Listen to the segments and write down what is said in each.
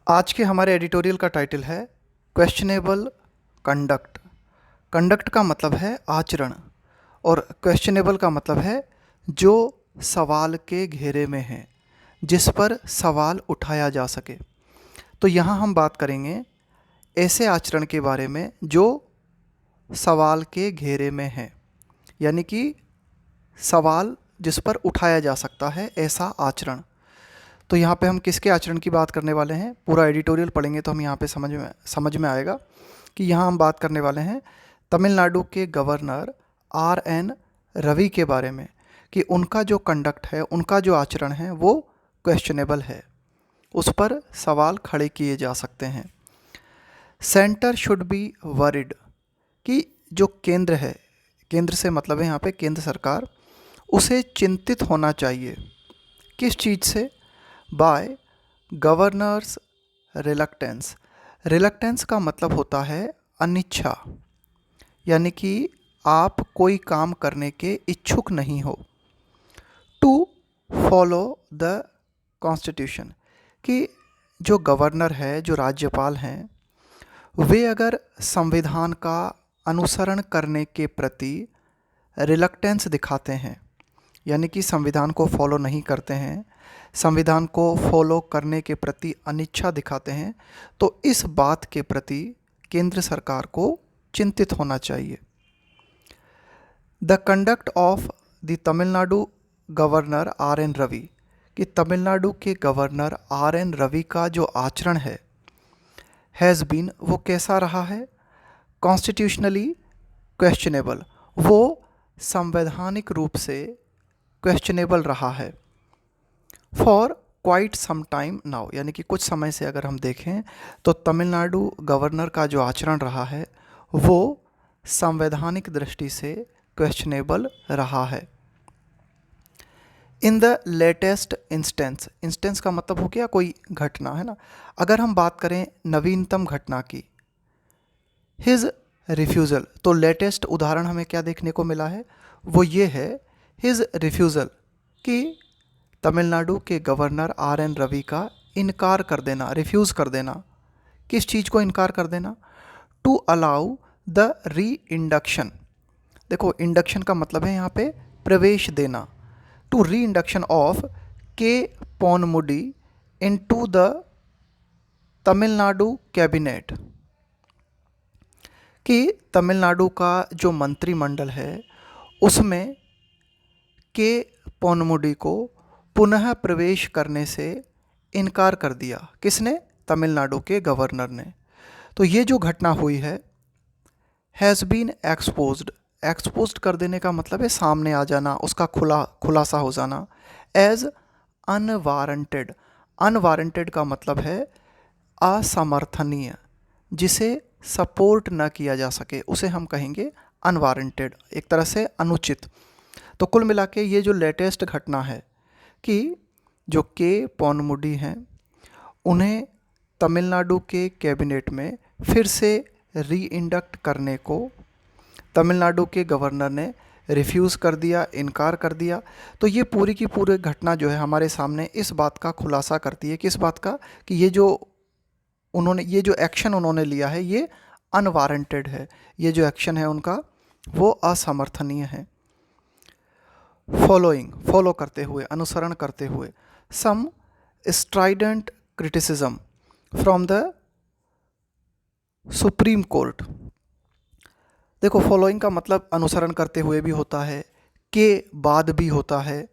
आज के हमारे एडिटोरियल का टाइटल है क्वेश्चनेबल कंडक्ट। कंडक्ट का मतलब है आचरण और क्वेश्चनेबल का मतलब है जो सवाल के घेरे में है, जिस पर सवाल उठाया जा सके। तो यहाँ हम बात करेंगे ऐसे आचरण के बारे में जो सवाल के घेरे में है, यानी कि सवाल जिस पर उठाया जा सकता है, ऐसा आचरण। तो यहाँ पे हम किसके आचरण की बात करने वाले हैं, पूरा एडिटोरियल पढ़ेंगे तो हम यहाँ पे समझ में आएगा कि यहाँ हम बात करने वाले हैं तमिलनाडु के गवर्नर RN रवि के बारे में, कि उनका जो कंडक्ट है, उनका जो आचरण है वो क्वेश्चनेबल है, उस पर सवाल खड़े किए जा सकते हैं। सेंटर शुड बी वरिड, कि जो केंद्र है, केंद्र से मतलब है यहाँ पे केंद्र सरकार, उसे चिंतित होना चाहिए। किस चीज़ से? Bye governors reluctance. रिलक्टेंस का मतलब होता है अनिच्छा, यानी कि आप कोई काम करने के इच्छुक नहीं हो। टू फॉलो द कॉन्स्टिट्यूशन, कि जो गवर्नर है, जो राज्यपाल हैं, वे अगर संविधान का अनुसरण करने के प्रति रिलक्टेंस दिखाते हैं, यानी कि संविधान को फॉलो नहीं करते हैं, संविधान को फॉलो करने के प्रति अनिच्छा दिखाते हैं, तो इस बात के प्रति केंद्र सरकार को चिंतित होना चाहिए। The conduct of the Tamil Nadu governor RN Ravi, कि तमिलनाडु के गवर्नर RN रवि का जो आचरण है, हैज़ बीन, वो कैसा रहा है? कॉन्स्टिट्यूशनली क्वेश्चनेबल, वो संवैधानिक रूप से क्वेश्चनेबल रहा है। For quite some time now, यानी कि कुछ समय से अगर हम देखें तो तमिलनाडु गवर्नर का जो आचरण रहा है वो संवैधानिक दृष्टि से क्वेश्चनेबल रहा है। In the latest instance, instance का मतलब हो गया कोई घटना, है ना। अगर हम बात करें नवीनतम घटना की, हिज रिफ्यूज़ल, तो लेटेस्ट उदाहरण हमें क्या देखने को मिला है, वो ये है हिज रिफ्यूज़ल, कि तमिलनाडु के गवर्नर RN रवि का इनकार कर देना, रिफ्यूज़ कर देना। किस चीज़ को इनकार कर देना? टू अलाउ द री इंडक्शन। देखो, इंडक्शन का मतलब है यहाँ पे प्रवेश देना। टू री इंडक्शन ऑफ के Ponmudi into the Tamil Nadu cabinet, कि तमिलनाडु का जो मंत्रिमंडल है उसमें के पोनमुडी को पुनः प्रवेश करने से इनकार कर दिया। किसने? तमिलनाडु के गवर्नर ने। तो ये जो घटना हुई है, हैज़ बीन एक्सपोज्ड, एक्सपोज्ड कर देने का मतलब है सामने आ जाना, उसका खुलासा हो जाना। एज अनवारंटेड, अनवारंटेड का मतलब है असमर्थनीय, जिसे सपोर्ट न किया जा सके, उसे हम कहेंगे अनवारंटेड, एक तरह से अनुचित। तो कुल मिला के ये जो लेटेस्ट घटना है कि जो के पोनमुडी हैं, उन्हें तमिलनाडु के कैबिनेट में फिर से री इंडक्ट करने को तमिलनाडु के गवर्नर ने रिफ्यूज़ कर दिया, इनकार कर दिया। तो ये पूरी की पूरी घटना जो है हमारे सामने इस बात का खुलासा करती है, किस बात का, कि ये जो एक्शन उन्होंने लिया है ये अनवारंटेड है, ये जो एक्शन है उनका वो असमर्थनीय है। फॉलोइंग, फॉलो करते हुए, अनुसरण करते हुए, some strident criticism from the Supreme Court. देखो, फॉलोइंग का मतलब अनुसरण करते हुए भी होता है, के बाद भी होता है।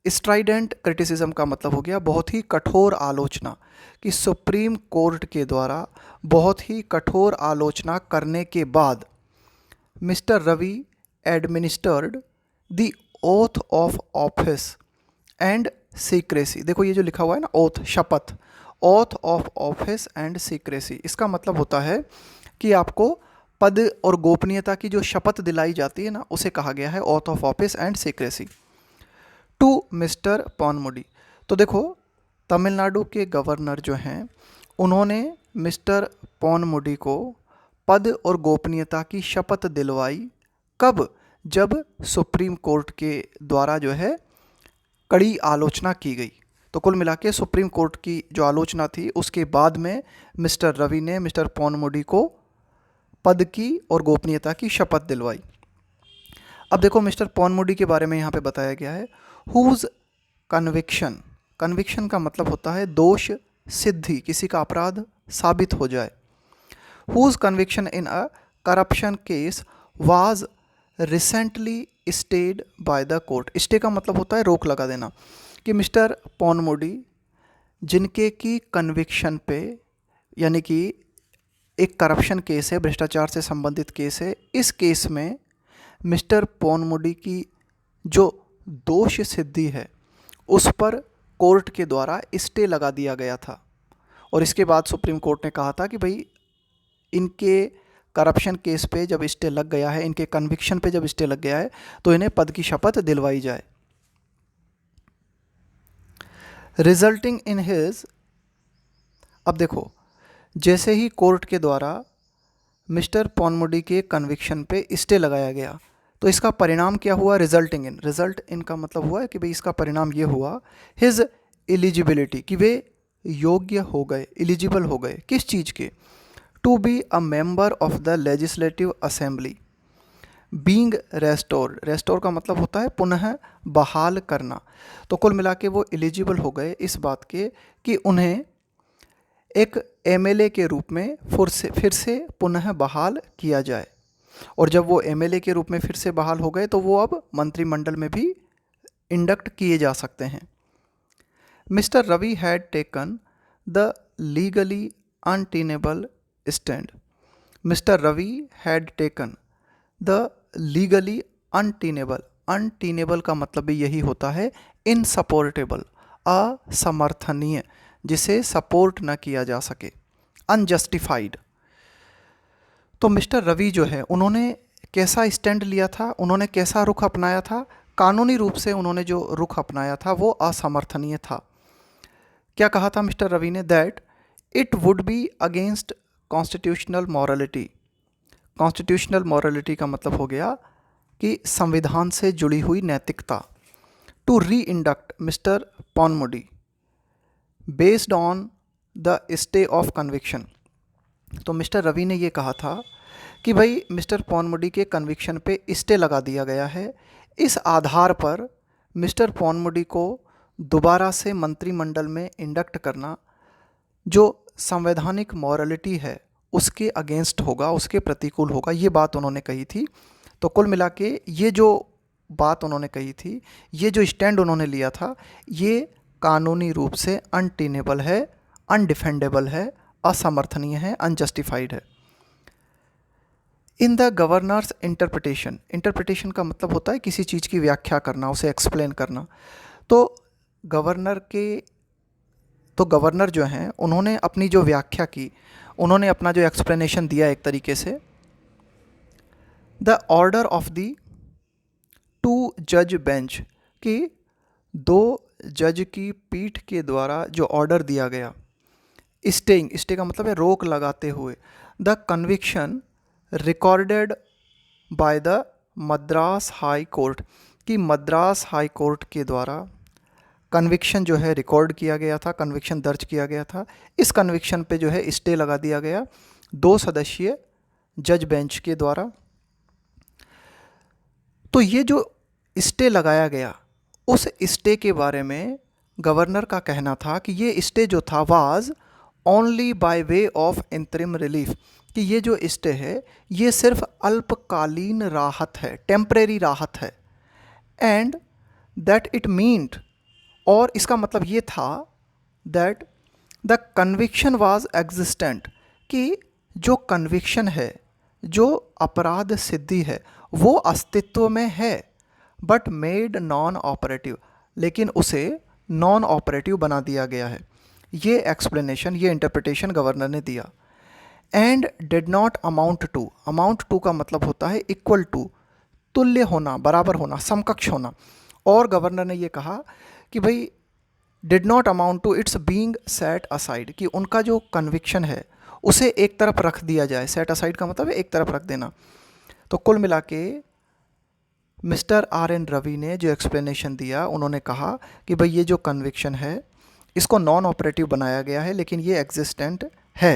स्ट्राइडेंट क्रिटिसिज्म का मतलब हो गया बहुत ही कठोर आलोचना, कि सुप्रीम कोर्ट के द्वारा बहुत ही कठोर आलोचना करने के बाद mister Ravi administered the oath of office and secrecy. देखो, ये जो लिखा हुआ है ना, ओथ, शपथ, oath of office and secrecy, इसका मतलब होता है कि आपको पद और गोपनीयता की जो शपथ दिलाई जाती है ना, उसे कहा गया है oath of office and secrecy. To mister Ponmudi, तो देखो, तमिलनाडु के गवर्नर जो हैं उन्होंने मिस्टर पोनमुडी को पद और गोपनीयता की शपथ दिलवाई। कब? जब सुप्रीम कोर्ट के द्वारा जो है कड़ी आलोचना की गई। तो कुल मिला के सुप्रीम कोर्ट की जो आलोचना थी उसके बाद में मिस्टर रवि ने मिस्टर पॉनमुडी को पद की और गोपनीयता की शपथ दिलवाई। अब देखो मिस्टर पॉनमुडी के बारे में यहाँ पे बताया गया है, हुज कन्विक्शन, कन्विक्शन का मतलब होता है दोष सिद्धि, किसी का अपराध साबित हो जाए। Whose conviction in a corruption case was recently stayed by the court. Stay का मतलब होता है रोक लगा देना, कि मिस्टर पॉनमुडी जिनके की कन्विक्शन पे, यानी कि एक करप्शन केस है, भ्रष्टाचार से संबंधित केस है, इस केस में मिस्टर पॉनमुडी की जो दोष सिद्धि है उस पर कोर्ट के द्वारा स्टे लगा दिया गया था। और इसके बाद सुप्रीम कोर्ट ने कहा था कि भाई इनके करप्शन केस पे जब स्टे लग गया है, इनके कन्विक्शन पे जब स्टे लग गया है, तो इन्हें पद की शपथ दिलवाई जाए। रिजल्टिंग इन हिज, अब देखो जैसे ही कोर्ट के द्वारा मिस्टर पॉनमुडी के कन्विक्शन पे स्टे लगाया गया तो इसका परिणाम क्या हुआ, रिजल्टिंग इन, रिजल्ट इन का मतलब हुआ है कि भाई इसका परिणाम ये हुआ, हिज एलिजिबिलिटी, कि वे योग्य हो गए, एलिजिबल हो गए, किस चीज़ के, to be a member of the legislative assembly, being restored, restore का मतलब होता है पुनः बहाल करना। तो कुल मिला के वो एलिजिबल हो गए इस बात के कि उन्हें एक एमएलए के रूप में फिर से पुनः बहाल किया जाए। और जब वो एमएलए के रूप में फिर से बहाल हो गए तो वो अब मंत्रिमंडल में भी इंडक्ट किए जा सकते हैं। Mister Ravi had taken the legally untenable stand, mister Ravi had taken the legally untenable, untenable का मतलब भी यही होता है इनसपोर्टेबल, असमर्थनीय, जिसे सपोर्ट न किया जा सके, अनजस्टिफाइड। तो मिस्टर रवि जो है उन्होंने कैसा स्टैंड लिया था, उन्होंने कैसा रुख अपनाया था, कानूनी रूप से उन्होंने जो रुख अपनाया था वो असमर्थनीय था। क्या कहा था मिस्टर रवि ने, that it would be against constitutional morality, constitutional morality का मतलब हो गया कि संविधान से जुड़ी हुई नैतिकता, to reinduct mister Ponmudy based on the stay of conviction. तो मिस्टर रवि ने ये कहा था कि भाई मिस्टर पॉनमुडी के कन्विक्शन पे स्टे लगा दिया गया है, इस आधार पर मिस्टर पॉनमुडी को दोबारा से मंत्रिमंडल में इंडक्ट करना जो संवैधानिक मॉरलिटी है उसके अगेंस्ट होगा, उसके प्रतिकूल होगा, ये बात उन्होंने कही थी। तो कुल मिला के ये जो बात उन्होंने कही थी, ये जो स्टैंड उन्होंने लिया था, ये कानूनी रूप से अनटेनेबल है, अनडिफेंडेबल है, असमर्थनीय है, अनजस्टिफाइड है। In the governors interpretation, interpretation का मतलब होता है किसी चीज़ की व्याख्या करना, उसे एक्सप्लेन करना। तो गवर्नर जो हैं उन्होंने अपनी जो व्याख्या की, उन्होंने अपना जो एक्सप्लेनेशन दिया एक तरीके से, the order of the two जज बेंच, कि दो जज की पीठ के द्वारा जो ऑर्डर दिया गया, स्टेइंग, स्टे का मतलब है रोक लगाते हुए, the conviction recorded by the Madras high court, कि मद्रास हाई कोर्ट के द्वारा कन्विक्शन जो है रिकॉर्ड किया गया था, कन्विक्शन दर्ज किया गया था, इस कन्विक्शन पे जो है स्टे लगा दिया गया 2 सदस्यीय जज बेंच के द्वारा। तो ये जो स्टे लगाया गया, उस स्टे के बारे में गवर्नर का कहना था कि ये स्टे जो था was only by way of interim relief, कि ये जो स्टे है ये सिर्फ अल्पकालीन राहत है, टेम्परेरी राहत है, एंड दैट इट मीन्ड, और इसका मतलब ये था that the conviction was existent, कि जो कन्विक्शन है, जो अपराध सिद्धि है वो अस्तित्व में है, बट मेड नॉन ऑपरेटिव, लेकिन उसे नॉन ऑपरेटिव बना दिया गया है। ये एक्सप्लेनेशन, ये इंटरप्रिटेशन गवर्नर ने दिया। And did not amount to, amount to का मतलब होता है इक्वल टू, तुल्य होना, बराबर होना, समकक्ष होना। और गवर्नर ने ये कहा कि भाई did not amount to its being set aside, कि उनका जो कन्विक्शन है उसे एक तरफ रख दिया जाए। सेट असाइड का मतलब है एक तरफ रख देना। तो कुल मिला के मिस्टर आर एन रवि ने जो एक्सप्लेनेशन दिया, उन्होंने कहा कि भाई ये जो कन्विक्शन है इसको नॉन ऑपरेटिव बनाया गया है, लेकिन ये एग्जिस्टेंट है।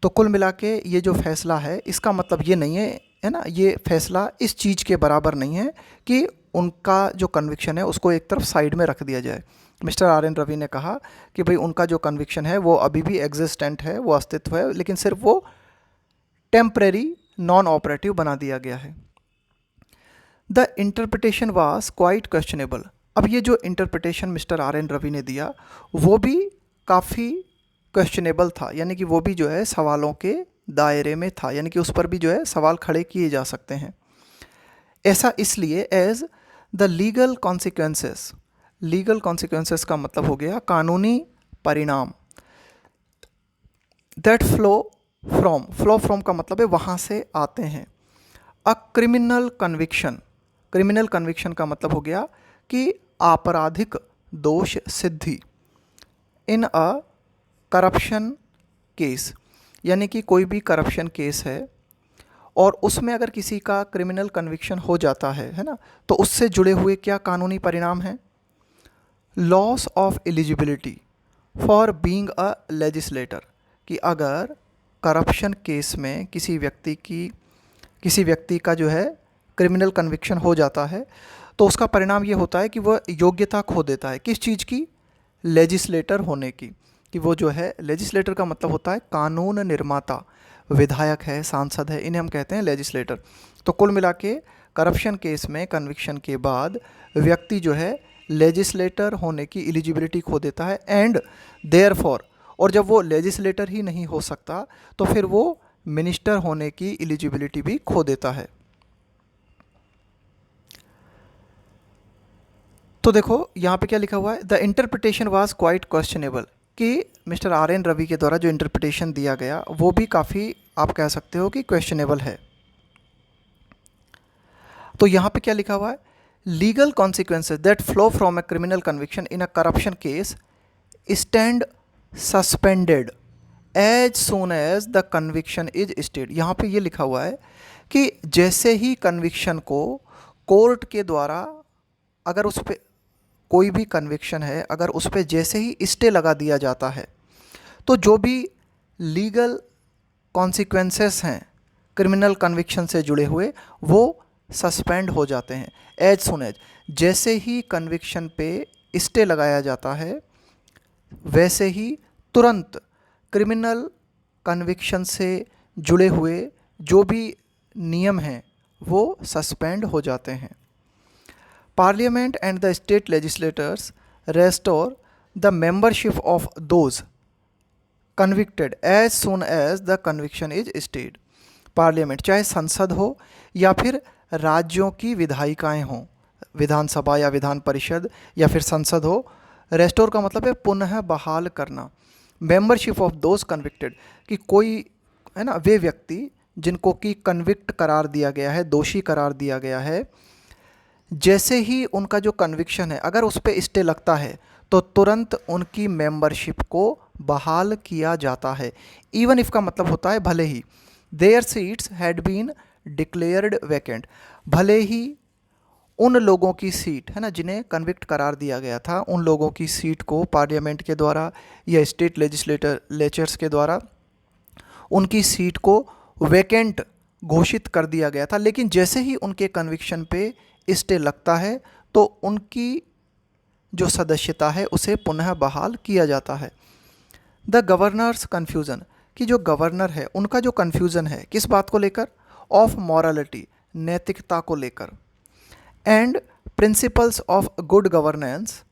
तो कुल मिला के ये जो फैसला है इसका मतलब ये नहीं है ना, ये फैसला इस चीज़ के बराबर नहीं है कि उनका जो कन्विक्शन है उसको एक तरफ साइड में रख दिया जाए। मिस्टर आर एन रवि ने कहा कि भाई उनका जो कन्विक्शन है वो अभी भी एग्जिस्टेंट है, वो अस्तित्व है, लेकिन सिर्फ वो टेम्परेरी नॉन ऑपरेटिव बना दिया गया है। The interpretation was quite questionable. अब ये जो interpretation mister R N Ravi ने दिया वो भी काफ़ी क्वेश्चनेबल था, यानी कि वो भी जो है सवालों के दायरे में था, यानी कि उस पर भी जो है सवाल खड़े किए जा सकते हैं। ऐसा इसलिए as the legal consequences, legal consequences का मतलब हो गया कानूनी परिणाम, दैट फ्लो फ्रॉम का मतलब है वहाँ से आते हैं। अ क्रिमिनल कन्विक्शन, क्रिमिनल कन्विक्शन का मतलब हो गया कि आपराधिक दोष सिद्धि। इन अ करप्शन केस, यानी कि कोई भी करप्शन केस है और उसमें अगर किसी का क्रिमिनल कन्विक्शन हो जाता है ना, तो उससे जुड़े हुए क्या कानूनी परिणाम हैं? Loss of eligibility for being a legislator, कि अगर करप्शन केस में किसी व्यक्ति का जो है क्रिमिनल कन्विक्शन हो जाता है तो उसका परिणाम ये होता है कि वह योग्यता खो देता है। किस चीज़ की? लेजिस्लेटर होने की। कि वो जो है, लेजिस्लेटर का मतलब होता है कानून निर्माता, विधायक है, सांसद है, इन्हें हम कहते हैं लेजिस्लेटर। तो कुल मिला के करप्शन केस में कन्विक्शन के बाद व्यक्ति जो है लेजिस्लेटर होने की एलिजिबिलिटी खो देता है, एंड देयरफॉर, और जब वो लेजिस्लेटर ही नहीं हो सकता तो फिर वो मिनिस्टर होने की एलिजिबिलिटी भी खो देता है। तो देखो यहाँ पे क्या लिखा हुआ है, the interpretation was quite questionable, कि मिस्टर आर एन रवि के द्वारा जो इंटरप्रिटेशन दिया गया वो भी काफ़ी, आप कह सकते हो कि क्वेश्चनेबल है। तो यहाँ पे क्या लिखा हुआ है, legal consequences that flow from a criminal conviction in a corruption case stand suspended as soon as the conviction is stayed. यहाँ पे ये लिखा हुआ है कि जैसे ही कन्विक्शन को कोर्ट के द्वारा, अगर उस पर कोई भी कन्विक्शन है, अगर उस पर जैसे ही स्टे लगा दिया जाता है तो जो भी लीगल कॉन्सिक्वेंसेस हैं क्रिमिनल कन्विक्शन से जुड़े हुए वो सस्पेंड हो जाते हैं। एज सुन एज, जैसे ही कन्विक्शन पे स्टे लगाया जाता है वैसे ही तुरंत क्रिमिनल कन्विक्शन से जुड़े हुए जो भी नियम हैं वो सस्पेंड हो जाते हैं। Parliament and the state legislators restore the membership of those convicted as soon as the conviction is stayed. Parliament, चाहे संसद हो या फिर राज्यों की विधायिकाएं हों, विधानसभा या विधान परिषद या फिर संसद हो, रेस्टोर का मतलब है पुनः बहाल करना। मेंबरशिप ऑफ दोज कन्विक्टेड, कि कोई है ना, वे व्यक्ति जिनको कि कन्विक्ट करार दिया गया है, दोषी करार दिया गया है, जैसे ही उनका जो कन्विक्शन है अगर उस पर स्टे लगता है तो तुरंत उनकी मेंबरशिप को बहाल किया जाता है। इवन इफ का मतलब होता है भले ही, their seats had been declared vacant, भले ही उन लोगों की सीट है ना जिन्हें कन्विक्ट करार दिया गया था, उन लोगों की सीट को पार्लियामेंट के द्वारा या स्टेट लेजिस्लेचर्स के द्वारा उनकी सीट को वैकेंट घोषित कर दिया गया था, लेकिन जैसे ही उनके कन्विक्शन पे स्टे लगता है तो उनकी जो सदस्यता है उसे पुनः बहाल किया जाता है। द गवर्नर्स कन्फ्यूज़न, कि जो गवर्नर है उनका जो कन्फ्यूज़न है किस बात को लेकर? ऑफ मॉरलिटी, नैतिकता को लेकर, and principles of good governance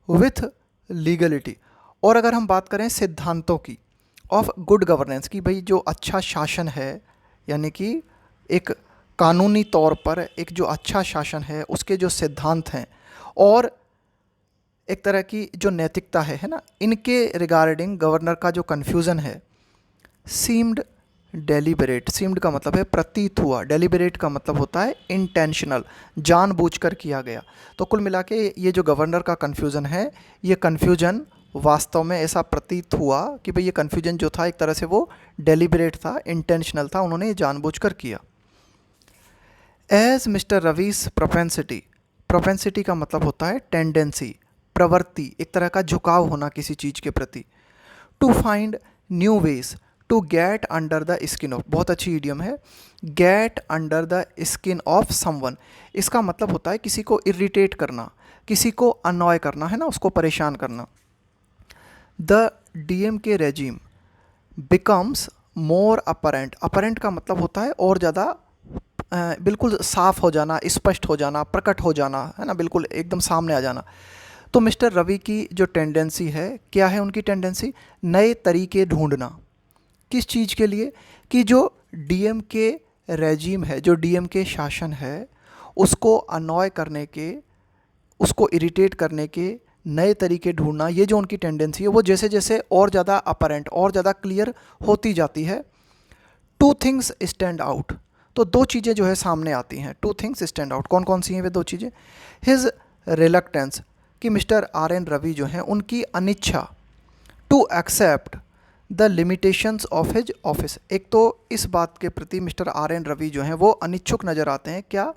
with legality, और अगर हम बात करें सिद्धांतों की ऑफ गुड गवर्नेंस, कि भाई जो अच्छा शासन है, यानी कि एक कानूनी तौर पर एक जो अच्छा शासन है उसके जो सिद्धांत हैं और एक तरह की जो नैतिकता है ना, इनके रिगार्डिंग गवर्नर का जो कन्फ्यूज़न है, सीम्ड डेलिबरेट, सीम्ड का मतलब है प्रतीत हुआ, डेलिबरेट का मतलब होता है इंटेंशनल, जानबूझकर किया गया। तो कुल मिला के ये जो गवर्नर का कन्फ्यूज़न है, ये कन्फ्यूजन वास्तव में ऐसा प्रतीत हुआ कि भाई ये कन्फ्यूजन जो था एक तरह से वो डेलिबरेट था, इंटेंशनल था, उन्होंने ये जानबूझकर किया। As mister Ravis propensity, propensity का मतलब होता है टेंडेंसी, प्रवृत्ति, एक तरह का झुकाव होना किसी चीज़ के प्रति। To find new ways to get under the skin of, बहुत अच्छी इडियम है, get under the skin of someone. इसका मतलब होता है किसी को इरिटेट करना, किसी को अनॉय करना, है ना, उसको परेशान करना। The DMK regime becomes more apparent, apparent का मतलब होता है और ज़्यादा बिल्कुल साफ हो जाना, स्पष्ट हो जाना, प्रकट हो जाना, है ना, बिल्कुल एकदम सामने आ जाना। तो मिस्टर रवि की जो टेंडेंसी है, क्या है उनकी टेंडेंसी? नए तरीके ढूंढना। किस चीज़ के लिए? कि जो डीएमके रेजिम है, जो डीएमके शासन है, उसको अनॉय करने के, उसको इरिटेट करने के नए तरीके ढूंढना, ये जो उनकी टेंडेंसी है वो जैसे जैसे और ज़्यादा अपरेंट, और ज़्यादा क्लियर होती जाती है। टू थिंग्स स्टैंड आउट, तो दो चीज़ें जो है सामने आती हैं। टू थिंग्स स्टैंड आउट, कौन कौन सी हैं वे दो चीज़ें? हिज रिलक्टेंस, कि मिस्टर आर एन रवि जो हैं उनकी अनिच्छा, to accept the limitations of his office. एक तो इस बात के प्रति मिस्टर आर एन रवि जो हैं वो अनिच्छुक नज़र आते हैं, क्या?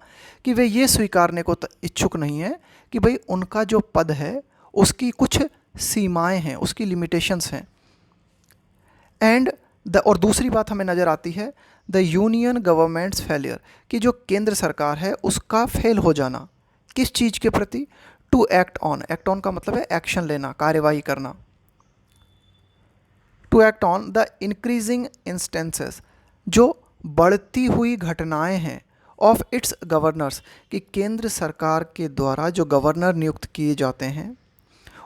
कि वे ये स्वीकारने को इच्छुक नहीं हैं कि भाई उनका जो पद है उसकी कुछ सीमाएं हैं, उसकी लिमिटेशंस हैं। एंड और दूसरी बात हमें नज़र आती है द यूनियन गवर्नमेंट्स फेलियर, कि जो केंद्र सरकार है उसका फेल हो जाना। किस चीज़ के प्रति? To act on, act on का मतलब है एक्शन लेना, कार्यवाही करना। To act on the increasing instances, जो बढ़ती हुई घटनाएं हैं, ऑफ इट्स गवर्नर्स, कि केंद्र सरकार के द्वारा जो गवर्नर नियुक्त किए जाते हैं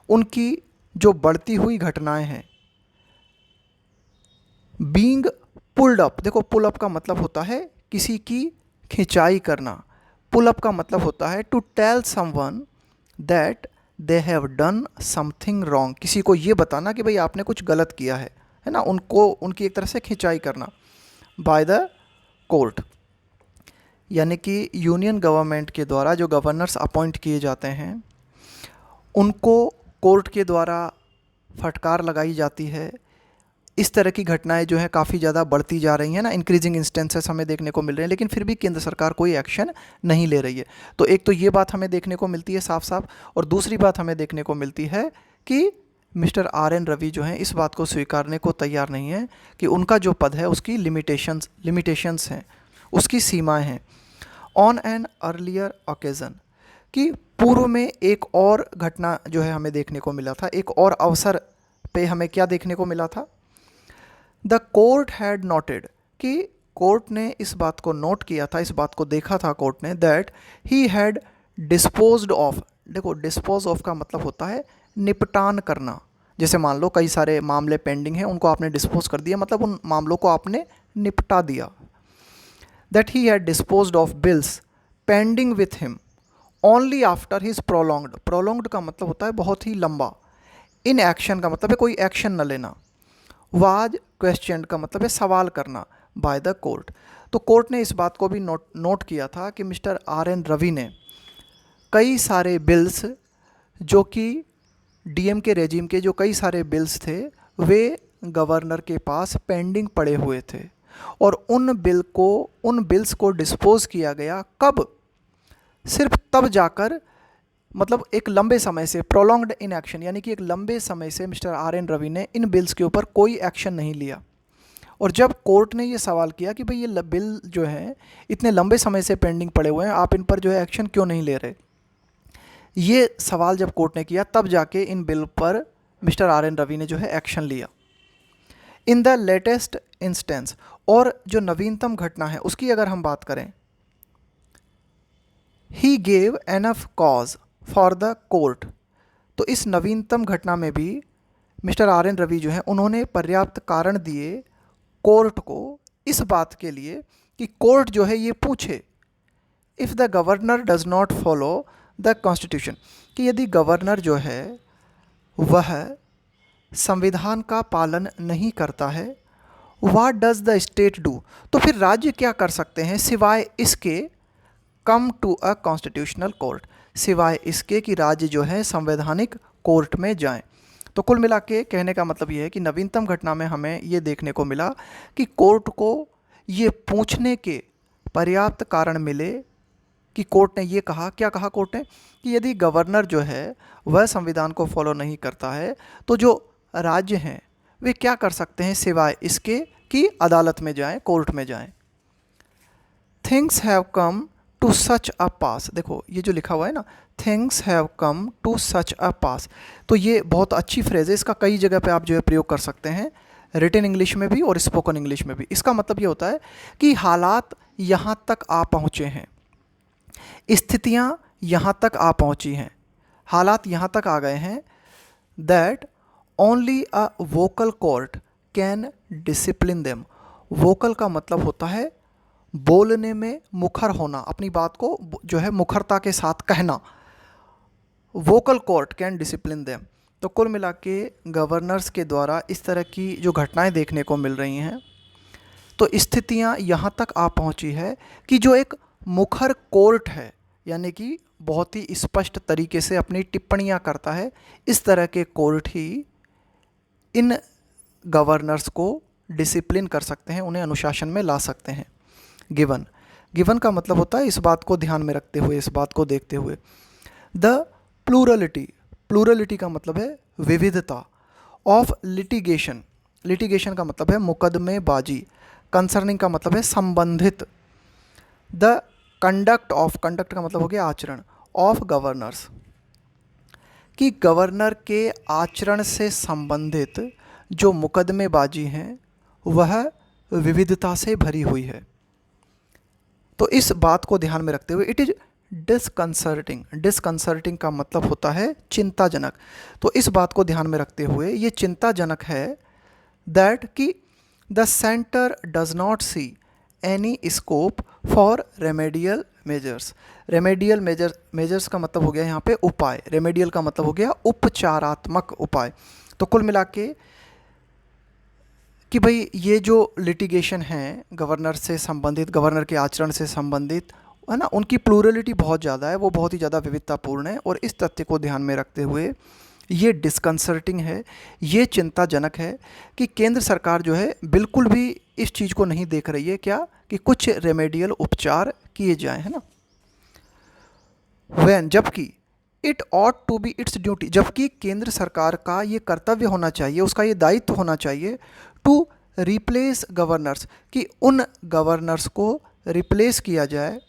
उनकी जो बढ़ती हुई घटनाएं हैं। बीइंग पुल्ड अप, देखो पुल अप का मतलब होता है किसी की खिंचाई करना। पुल अप का मतलब होता है to tell someone that they have done something wrong, किसी को ये बताना कि भाई आपने कुछ गलत किया है ना, उनको उनकी एक तरह से खिंचाई करना। बाय द कोर्ट, यानी कि यूनियन गवर्नमेंट के द्वारा जो गवर्नर्स अपॉइंट किए जाते हैं उनको कोर्ट के द्वारा फटकार लगाई जाती है। इस तरह की घटनाएं जो है काफ़ी ज़्यादा बढ़ती जा रही हैं ना, इंक्रीजिंग इंस्टेंसेस हमें देखने को मिल रहे हैं, लेकिन फिर भी केंद्र सरकार कोई एक्शन नहीं ले रही है। तो एक तो ये बात हमें देखने को मिलती है साफ साफ, और दूसरी बात हमें देखने को मिलती है कि मिस्टर आर एन रवि जो हैं इस बात को स्वीकारने को तैयार नहीं है कि उनका जो पद है उसकी लिमिटेशंस हैं, उसकी सीमाएँ हैं। ऑन एन अर्लियर ओकेज़न, कि पूर्व में एक और घटना जो है हमें देखने को मिला था, एक और अवसर पे हमें क्या देखने को मिला था? द कोर्ट हैड नोटेड, कि कोर्ट ने इस बात को नोट किया था, इस बात को देखा था कोर्ट ने, that he had disposed of. देखो डिस्पोज ऑफ का मतलब होता है निपटान करना। जैसे मान लो कई सारे मामले पेंडिंग हैं, उनको आपने डिस्पोज कर दिया, मतलब उन मामलों को आपने निपटा दिया। That he had disposed of bills pending with him only after his prolonged, prolonged का मतलब होता है बहुत ही लंबा, इन एक्शन का मतलब है कोई एक्शन न लेना, वाज क्वेश्चन का मतलब है सवाल करना, बाय द कोर्ट। तो कोर्ट ने इस बात को भी नोट किया था कि मिस्टर आर एन रवि ने कई सारे बिल्स, जो कि डीएम के रेजिम के जो कई सारे बिल्स थे वे गवर्नर के पास पेंडिंग पड़े हुए थे, और उन बिल्स को डिस्पोज किया गया कब? सिर्फ तब जाकर, मतलब एक लंबे समय से, प्रोलॉन्ग्ड इन एक्शन, यानी कि एक लंबे समय से मिस्टर आर एन रवि ने इन बिल्स के ऊपर कोई एक्शन नहीं लिया। और जब कोर्ट ने ये सवाल किया कि भाई ये बिल जो है इतने लंबे समय से पेंडिंग पड़े हुए हैं, आप इन पर जो है एक्शन क्यों नहीं ले रहे, ये सवाल जब कोर्ट ने किया तब जाके इन बिल पर मिस्टर आर एन रवि ने जो है एक्शन लिया। इन द लेटेस्ट इंस्टेंस, और जो नवीनतम घटना है उसकी अगर हम बात करें, he gave enough cause for the court, तो इस नवीनतम घटना में भी मिस्टर आर एन रवि जो हैं उन्होंने पर्याप्त कारण दिए कोर्ट को इस बात के लिए कि कोर्ट जो है ये पूछे, if the governor does not follow the constitution, कि यदि गवर्नर जो है वह संविधान का पालन नहीं करता है, what does the state do, तो फिर राज्य क्या कर सकते हैं सिवाय इसके, come to a constitutional court, सिवाय इसके कि राज्य जो है संवैधानिक कोर्ट में जाएं। तो कुल मिला के कहने का मतलब ये है कि नवीनतम घटना में हमें ये देखने को मिला कि कोर्ट को ये पूछने के पर्याप्त कारण मिले कि कोर्ट ने ये कहा, क्या कहा कोर्ट ने, कि यदि गवर्नर जो है वह संविधान को फॉलो नहीं करता है तो जो राज्य हैं वे क्या कर सकते हैं सिवाय इसके कि अदालत में जाएं, कोर्ट में जाएं। Things have come to such a pass, देखो ये जो लिखा हुआ है ना, things have come to such a pass, तो ये बहुत अच्छी फ्रेज़ है, इसका कई जगह पे आप जो है प्रयोग कर सकते हैं, रिटन इंग्लिश में भी और स्पोकन इंग्लिश में भी। इसका मतलब ये होता है कि हालात यहाँ तक आ पहुँचे हैं, स्थितियाँ यहाँ तक आ पहुँची हैं, हालात यहाँ तक आ गए हैं, that only a vocal court can discipline them. Vocal का मतलब होता है बोलने में मुखर होना, अपनी बात को जो है मुखरता के साथ कहना, vocal court can discipline them. तो कुल मिला के गवर्नर्स के द्वारा इस तरह की जो घटनाएं देखने को मिल रही हैं, तो स्थितियां यहाँ तक आ पहुँची है कि जो एक मुखर कोर्ट है, यानी कि बहुत ही स्पष्ट तरीके से अपनी टिप्पणियाँ करता है, इस तरह के कोर्ट ही इन गवर्नर्स को डिसिप्लिन कर सकते हैं, उन्हें अनुशासन में ला सकते हैं। गिवन, गिवन का मतलब होता है इस बात को ध्यान में रखते हुए, इस बात को देखते हुए। द प्लूरलिटी, प्लूरलिटी का मतलब है विविधता, ऑफ लिटिगेशन, लिटिगेशन का मतलब है मुकदमेबाजी, कंसर्निंग का मतलब है संबंधित, द कंडक्ट ऑफ, कंडक्ट का मतलब हो गया आचरण, ऑफ गवर्नर्स, कि गवर्नर के आचरण से संबंधित जो मुकदमेबाजी हैं वह विविधता से भरी हुई है। तो इस बात को ध्यान में रखते हुए इट इज़ डिसकंसर्टिंग, डिसकंसर्टिंग का मतलब होता है चिंताजनक, तो इस बात को ध्यान में रखते हुए ये चिंताजनक है दैट कि the centre does not see any scope for remedial measures. Remedial measures का मतलब हो गया यहाँ पे उपाय, रेमेडियल का मतलब हो गया उपचारात्मक उपाय। तो कुल मिला के कि भाई ये जो लिटिगेशन है गवर्नर से संबंधित, गवर्नर के आचरण से संबंधित है ना, उनकी प्लूरलिटी बहुत ज़्यादा है, वो बहुत ही ज़्यादा विविधतापूर्ण है, और इस तथ्य को ध्यान में रखते हुए ये डिस्कंसर्टिंग है, ये चिंताजनक है कि केंद्र सरकार जो है बिल्कुल भी इस चीज़ को नहीं देख रही है, क्या कि कुछ रेमेडियल उपचार किए जाएं, है ना। वैन, जबकि it ought to be its duty, जबकि केंद्र सरकार का ये कर्तव्य होना चाहिए, उसका ये दायित्व होना चाहिए टू रिप्लेस गवर्नर्स, कि उन गवर्नर्स को रिप्लेस किया जाए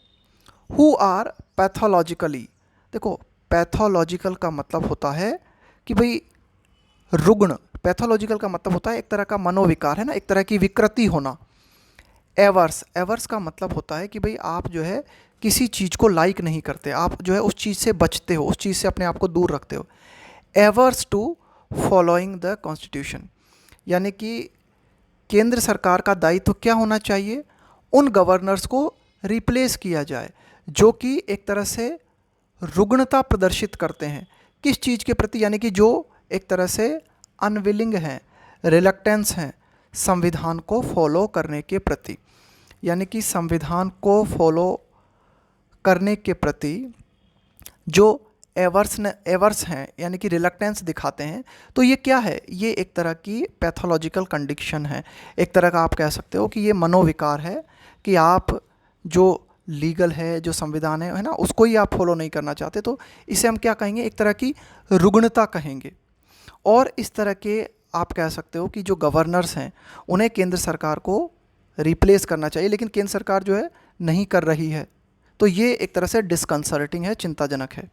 हु आर पैथोलॉजिकली, देखो पैथोलॉजिकल का मतलब होता है कि भाई रुग्ण, पैथोलॉजिकल का मतलब होता है एक तरह का मनोविकार, है ना, एक तरह की विकृति होना। एवर्स, एवर्स का मतलब होता है कि भाई आप जो है किसी चीज़ को लाइक नहीं करते, आप जो है उस चीज़ से बचते हो, उस चीज़ से अपने आप को दूर रखते हो। Averse to following the constitution, यानी कि केंद्र सरकार का दायित्व क्या होना चाहिए, उन गवर्नर्स को रिप्लेस किया जाए जो कि एक तरह से रुग्णता प्रदर्शित करते हैं, किस चीज़ के प्रति, यानी कि जो एक तरह से अनविलिंग हैं, रिलक्टेंस हैं संविधान को फॉलो करने के प्रति, यानी कि संविधान को फॉलो करने के प्रति जो एवर्स हैं, यानी कि रिलक्टेंस दिखाते हैं। तो ये क्या है, ये एक तरह की पैथोलॉजिकल कंडीशन है, एक तरह का आप कह सकते हो कि ये मनोविकार है कि आप जो लीगल है, जो संविधान है ना, उसको ही आप फॉलो नहीं करना चाहते, तो इसे हम क्या कहेंगे, एक तरह की रुग्णता कहेंगे। और इस तरह के आप कह सकते हो कि जो गवर्नर्स हैं उन्हें केंद्र सरकार को रिप्लेस करना चाहिए, लेकिन केंद्र सरकार जो है नहीं कर रही है, तो ये एक तरह से डिस्कंसर्टिंग है, चिंताजनक है।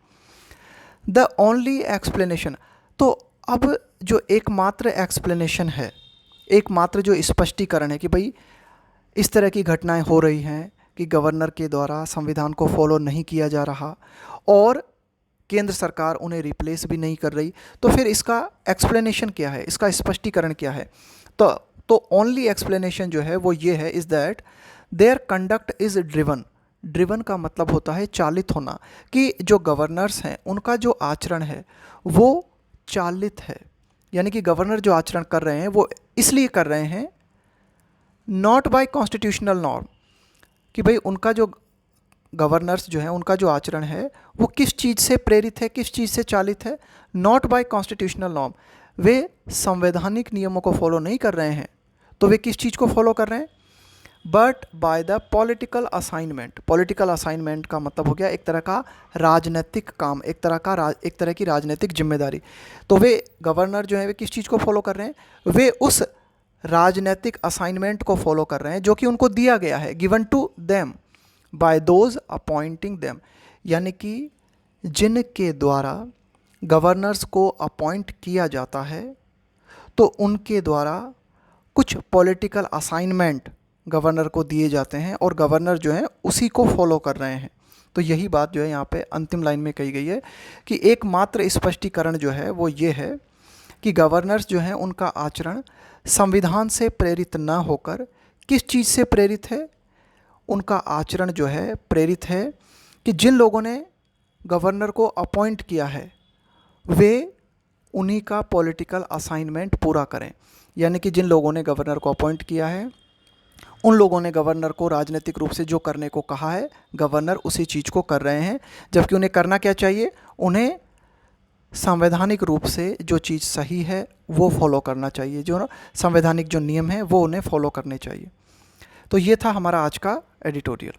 द ओनली एक्सप्लेनेशन, तो अब जो एकमात्र एक्सप्लेनेशन है, एकमात्र जो स्पष्टीकरण है कि भाई इस तरह की घटनाएं हो रही हैं कि गवर्नर के द्वारा संविधान को फॉलो नहीं किया जा रहा और केंद्र सरकार उन्हें रिप्लेस भी नहीं कर रही, तो फिर इसका एक्सप्लेनेशन क्या है, इसका स्पष्टीकरण क्या है। तो ओनली एक्सप्लेनेशन जो है वो ये है, is that there conduct is driven, driven का मतलब होता है चालित होना, कि जो गवर्नर्स हैं उनका जो आचरण है वो चालित है, यानी कि गवर्नर जो आचरण कर रहे हैं वो इसलिए कर रहे हैं नॉट बाय कॉन्स्टिट्यूशनल नॉर्म, कि भाई उनका जो गवर्नर्स जो है उनका जो आचरण है वो किस चीज़ से प्रेरित है, किस चीज़ से चालित है, नॉट बाय कॉन्स्टिट्यूशनल नॉर्म, वे संवैधानिक नियमों को फॉलो नहीं कर रहे हैं, तो वे किस चीज़ को फॉलो कर रहे हैं, but by the political assignment. Political assignment का मतलब हो गया एक तरह का राजनीतिक काम, एक तरह की राजनीतिक जिम्मेदारी। तो वे गवर्नर जो है वे किस चीज़ को फॉलो कर रहे हैं, वे उस राजनीतिक असाइनमेंट को फॉलो कर रहे हैं जो कि उनको दिया गया है, given to them by those appointing them, यानी कि जिनके द्वारा गवर्नर्स को अपॉइंट किया जाता है तो उनके द्वारा कुछ पॉलिटिकल असाइनमेंट गवर्नर को दिए जाते हैं और गवर्नर जो है उसी को फॉलो कर रहे हैं। तो यही बात जो है यहाँ पे अंतिम लाइन में कही गई है कि एकमात्र स्पष्टीकरण जो है वो ये है कि गवर्नर्स जो हैं उनका आचरण संविधान से प्रेरित न होकर किस चीज़ से प्रेरित है, उनका आचरण जो है प्रेरित है कि जिन लोगों ने गवर्नर को अपॉइंट किया है वे उन्हीं का पॉलिटिकल असाइनमेंट पूरा करें। यानी कि जिन लोगों ने गवर्नर को अपॉइंट किया है उन लोगों ने गवर्नर को राजनीतिक रूप से जो करने को कहा है गवर्नर उसी चीज़ को कर रहे हैं, जबकि उन्हें करना क्या चाहिए, उन्हें संवैधानिक रूप से जो चीज़ सही है वो फॉलो करना चाहिए, जो संवैधानिक जो नियम है वो उन्हें फॉलो करने चाहिए। तो ये था हमारा आज का एडिटोरियल।